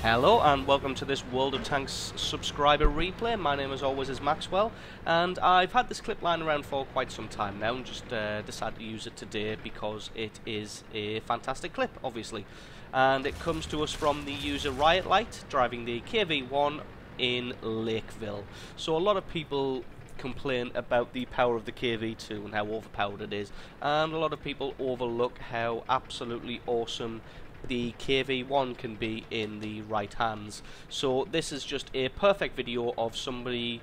Hello and welcome to this World of Tanks subscriber replay. My name as always is Maxwell, and I've had this clip lying around for quite some time now and just decided to use it today because it is a fantastic clip, obviously. And it comes to us from the user Riot Light driving the KV-1 in Lakeville. So a lot of people complain about the power of the KV-2 and how overpowered it is, and a lot of people overlook how absolutely awesome the KV-1 can be in the right hands. So this is just a perfect video of somebody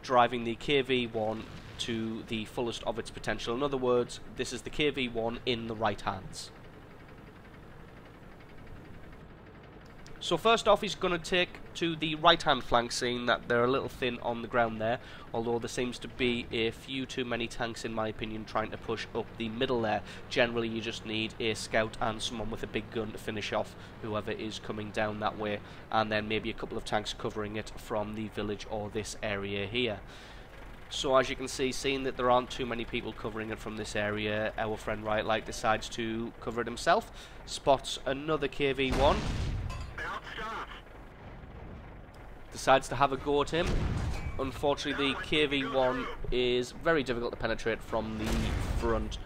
driving the KV-1 to the fullest of its potential. In other words, this is the KV-1 in the right hands. So first off, he's going to take to the right-hand flank, seeing that they're a little thin on the ground there, although there seems to be a few too many tanks, in my opinion, trying to push up the middle there. Generally, you just need a scout and someone with a big gun to finish off whoever is coming down that way, and then maybe a couple of tanks covering it from the village or this area here. So as you can see, seeing that there aren't too many people covering it from this area, our friend Riot Light decides to cover it himself, spots another KV-1, decides to have a go at him. Unfortunately, the KV-1 is very difficult to penetrate from the front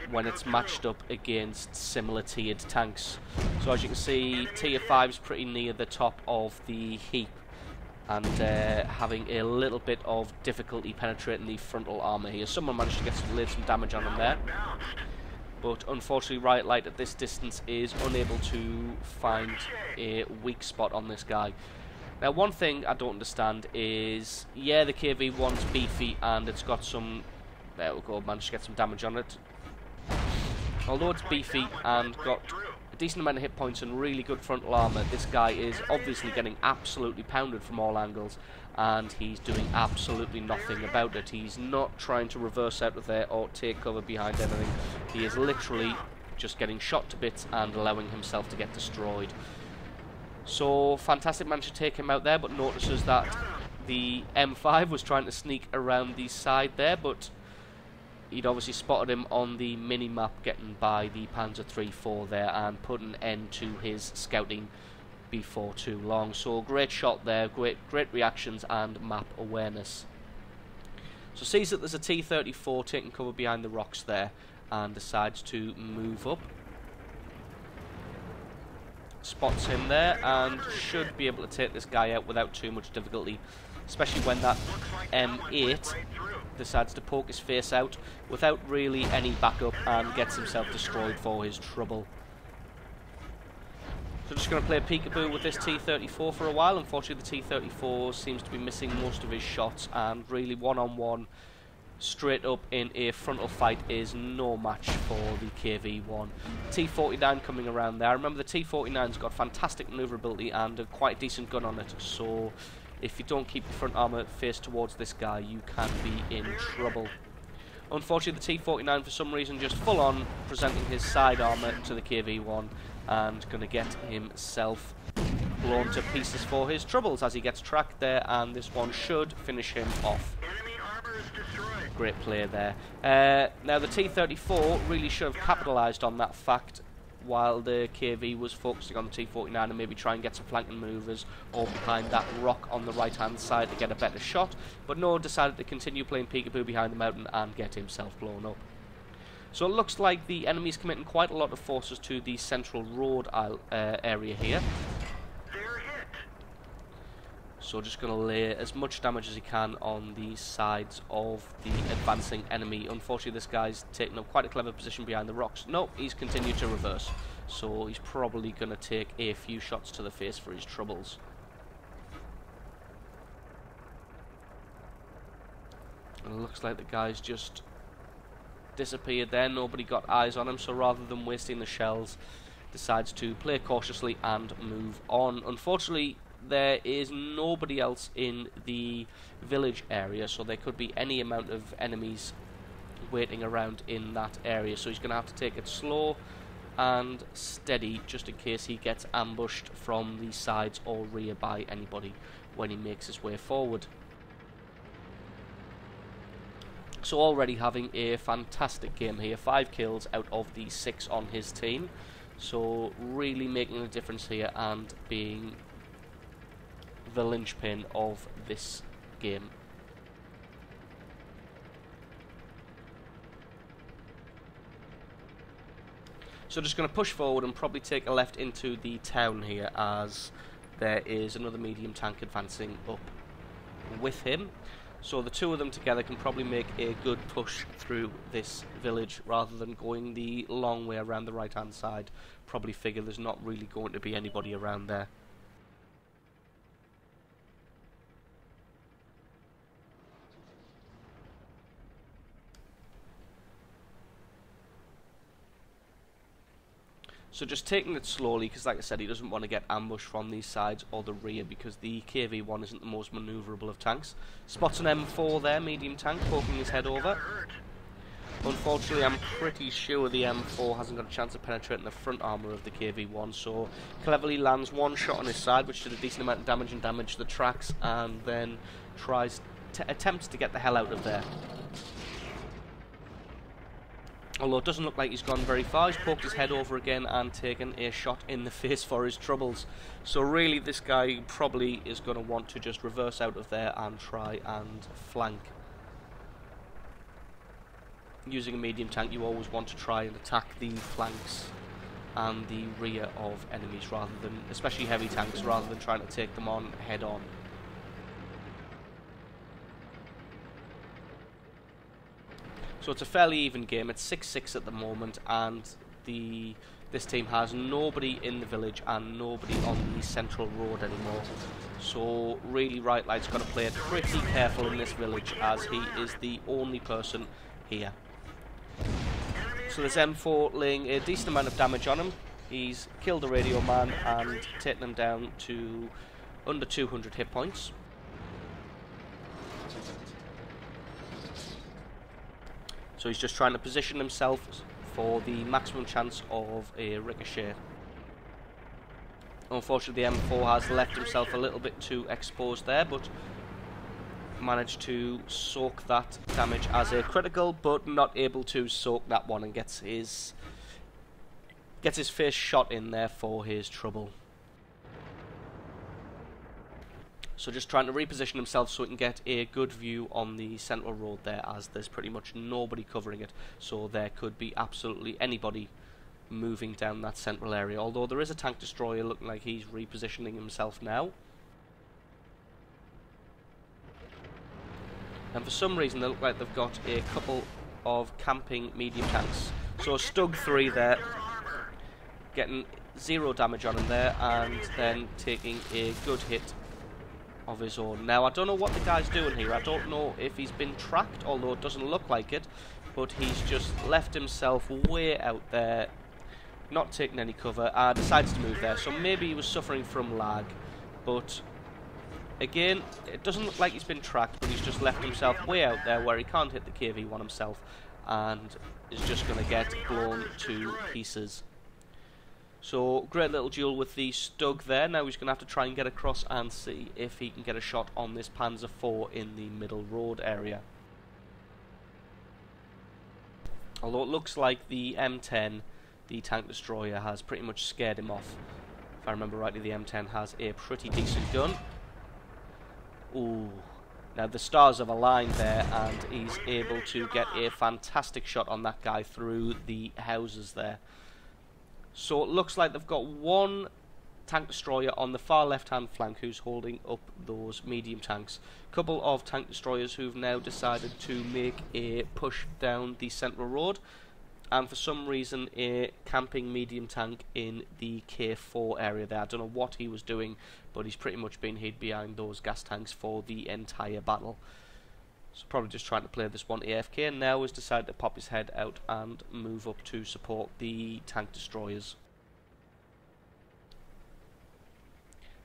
when it's matched up against similar tiered tanks. So as you can see, tier 5 is pretty near the top of the heap and having a little bit of difficulty penetrating the frontal armour here. Someone managed to get some damage on him there, but unfortunately Riot Light at this distance is unable to find a weak spot on this guy. Now, one thing I don't understand is, yeah, the KV-1's beefy and it's got some... There we go, managed to get some damage on it. Although it's beefy and got a decent amount of hit points and really good frontal armour, this guy is obviously getting absolutely pounded from all angles, and he's doing absolutely nothing about it. He's not trying to reverse out of there or take cover behind anything. He is literally just getting shot to bits and allowing himself to get destroyed. So Fantastic managed to take him out there, but notices that the M5 was trying to sneak around the side there, but he'd obviously spotted him on the mini-map getting by the Panzer III-4 there and put an end to his scouting before too long. So great shot there, great reactions and map awareness. So sees that there's a T-34 taking cover behind the rocks there and decides to move up. Spots him there and should be able to take this guy out without too much difficulty, especially when that M8 decides to poke his face out without really any backup and gets himself destroyed for his trouble. So just going to play peekaboo with this T-34 for a while. Unfortunately, the T-34 seems to be missing most of his shots, and really one-on-one straight up in a frontal fight is no match for the KV-1. T-49 coming around there. Remember, the T-49's got fantastic manoeuvrability and a quite decent gun on it, so if you don't keep your front armour faced towards this guy, you can be in trouble. Unfortunately, the T-49 for some reason just full on presenting his side armour to the KV-1 and going to get himself blown to pieces for his troubles as he gets tracked there, and this one should finish him off. Great play there. Now the T-34 really should have capitalised on that fact while the KV was focusing on the T-49 and maybe try and get some flanking maneuvers or behind that rock on the right hand side to get a better shot, but no, decided to continue playing peekaboo behind the mountain and get himself blown up. So it looks like the enemy's committing quite a lot of forces to the central road area here. So just going to lay as much damage as he can on the sides of the advancing enemy. Unfortunately, this guy's taken up quite a clever position behind the rocks. No, he's continued to reverse. So he's probably going to take a few shots to the face for his troubles. And it looks like the guy's just disappeared there. Nobody got eyes on him, so rather than wasting the shells, decides to play cautiously and move on. Unfortunately, there is nobody else in the village area, so there could be any amount of enemies waiting around in that area, so he's going to have to take it slow and steady just in case he gets ambushed from the sides or rear by anybody when he makes his way forward. So already having a fantastic game here, 5 kills out of the 6 on his team. So really making a difference here and being the linchpin of this game. So just going to push forward and probably take a left into the town here, as there is another medium tank advancing up with him. So the two of them together can probably make a good push through this village rather than going the long way around the right hand side. Probably figure there's not really going to be anybody around there. So just taking it slowly, because like I said, he doesn't want to get ambushed from these sides or the rear, because the KV-1 isn't the most manoeuvrable of tanks. Spots an M4 there, medium tank, poking his head over. Unfortunately, I'm pretty sure the M4 hasn't got a chance of penetrating the front armour of the KV-1, so cleverly lands one shot on his side, which did a decent amount of damage and damaged the tracks, and then attempts to get the hell out of there. Although it doesn't look like he's gone very far, he's poked his head over again and taken a shot in the face for his troubles. So really this guy probably is going to want to just reverse out of there and try and flank. Using a medium tank, you always want to try and attack the flanks and the rear of enemies, rather than, especially heavy tanks, rather than trying to take them on head on. So it's a fairly even game. It's 6-6 at the moment, and this team has nobody in the village and nobody on the central road anymore. So really, Right Light's got to play it pretty careful in this village, as he is the only person here. So this M4 laying a decent amount of damage on him. He's killed the radio man and taken him down to under 200 hit points. So he's just trying to position himself for the maximum chance of a ricochet. Unfortunately, the M4 has left himself a little bit too exposed there, but managed to soak that damage as a critical, but not able to soak that one, and gets his face shot in there for his trouble. So just trying to reposition himself so he can get a good view on the central road there, as there's pretty much nobody covering it, so there could be absolutely anybody moving down that central area, although there is a tank destroyer looking like he's repositioning himself now. And for some reason they look like they've got a couple of camping medium tanks. So Stug 3 there, getting 0 damage on him there, and then taking a good hit of his own. Now I don't know what the guy's doing here. I don't know if he's been tracked, although it doesn't look like it, but he's just left himself way out there, not taking any cover, and decides to move there. So maybe he was suffering from lag, but again, it doesn't look like he's been tracked, but he's just left himself way out there where he can't hit the KV-1 himself, and is just going to get blown to pieces. So, great little duel with the Stug there. Now he's going to have to try and get across and see if he can get a shot on this Panzer IV in the middle road area. Although it looks like the M10, the tank destroyer, has pretty much scared him off. If I remember rightly, the M10 has a pretty decent gun. Ooh. Now the stars have aligned there, and he's able to get a fantastic shot on that guy through the houses there. So it looks like they've got one tank destroyer on the far left hand flank who's holding up those medium tanks. A couple of tank destroyers who've now decided to make a push down the central road, and for some reason a camping medium tank in the K4 area there. I don't know what he was doing, but he's pretty much been hid behind those gas tanks for the entire battle. So probably just trying to play this one AFK, and now has decided to pop his head out and move up to support the tank destroyers.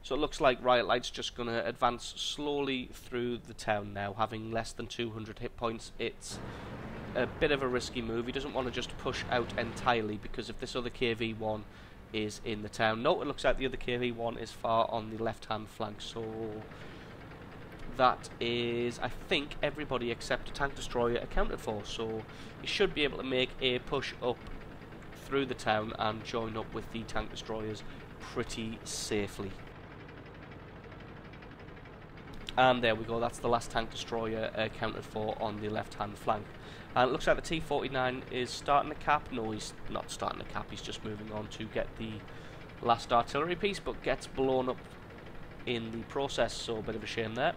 So it looks like Riot Light's just going to advance slowly through the town now, having less than 200 hit points. It's a bit of a risky move. He doesn't want to just push out entirely, because if this other KV-1 is in the town... No, it looks like the other KV-1 is far on the left hand flank, so that is, I think, everybody except a tank destroyer accounted for, so he should be able to make a push up through the town and join up with the tank destroyers pretty safely. And there we go, that's the last tank destroyer accounted for on the left hand flank. And it looks like the T-49 is starting to cap. No, he's not starting to cap, he's just moving on to get the last artillery piece, but gets blown up in the process, so a bit of a shame there.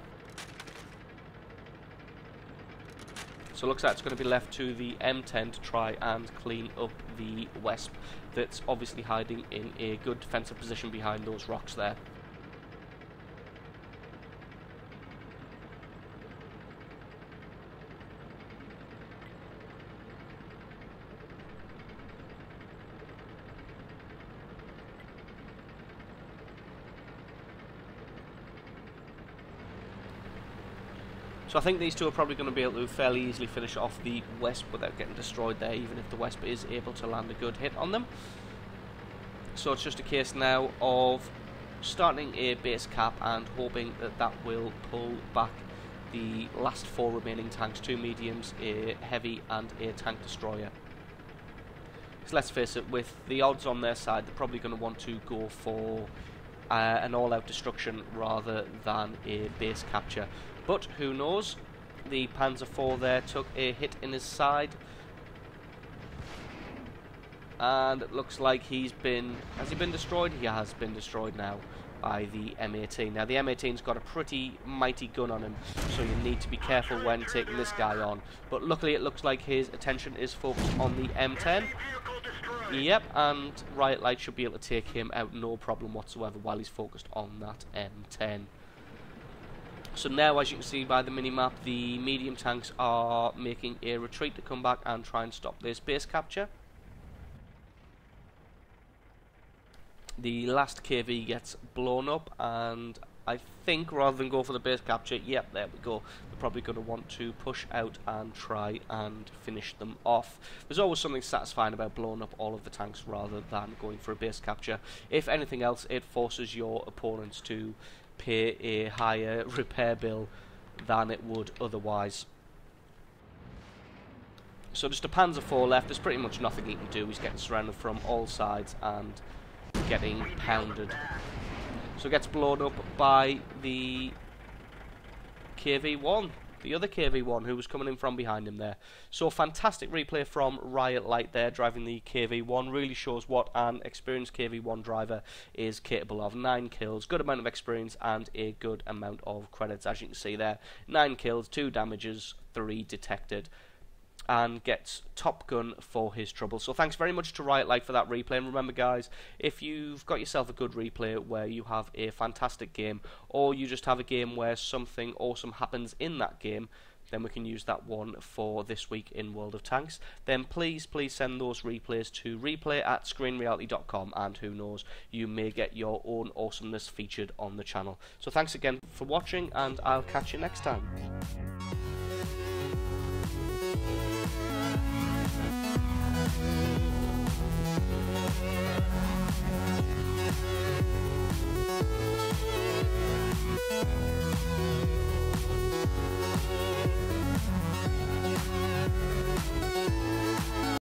So it looks like it's going to be left to the M10 to try and clean up the Wesp that's obviously hiding in a good defensive position behind those rocks there. So I think these two are probably going to be able to fairly easily finish off the Wesp without getting destroyed there, even if the Wesp is able to land a good hit on them. So it's just a case now of starting a base cap and hoping that that will pull back the last 4 remaining tanks, 2 mediums, a heavy and a tank destroyer. So let's face it, with the odds on their side, they're probably going to want to go for an all-out destruction rather than a base capture. But who knows? The Panzer IV there took a hit in his side, and it looks like he's been... has he been destroyed? He has been destroyed now by the M18. Now the M18's got a pretty mighty gun on him, so you need to be careful when taking this guy on. But luckily it looks like his attention is focused on the M10. Yep, and Riot Light should be able to take him out no problem whatsoever while he's focused on that M10. So now, as you can see by the mini-map, the medium tanks are making a retreat to come back and try and stop this base capture. The last KV gets blown up, and I think rather than go for the base capture, yep, there we go, they're probably going to want to push out and try and finish them off. There's always something satisfying about blowing up all of the tanks rather than going for a base capture. If anything else, it forces your opponents to pay a higher repair bill than it would otherwise. So just a Panzer IV left. There's pretty much nothing he can do. He's getting surrounded from all sides and getting pounded. So it gets blown up by the KV-1, the other KV-1 who was coming in from behind him there. So fantastic replay from Riot Light there, driving the KV-1. Really shows what an experienced KV-1 driver is capable of. 9 kills, good amount of experience, and a good amount of credits. As you can see there, 9 kills, 2 damages, 3 detected, and gets Top Gun for his trouble. So thanks very much to Riot Light for that replay. And remember guys, if you've got yourself a good replay where you have a fantastic game, or you just have a game where something awesome happens in that game, then we can use that one for this week in World of Tanks. Then please send those replays to replay@screenreality.com, and who knows, you may get your own awesomeness featured on the channel. So thanks again for watching, and I'll catch you next time.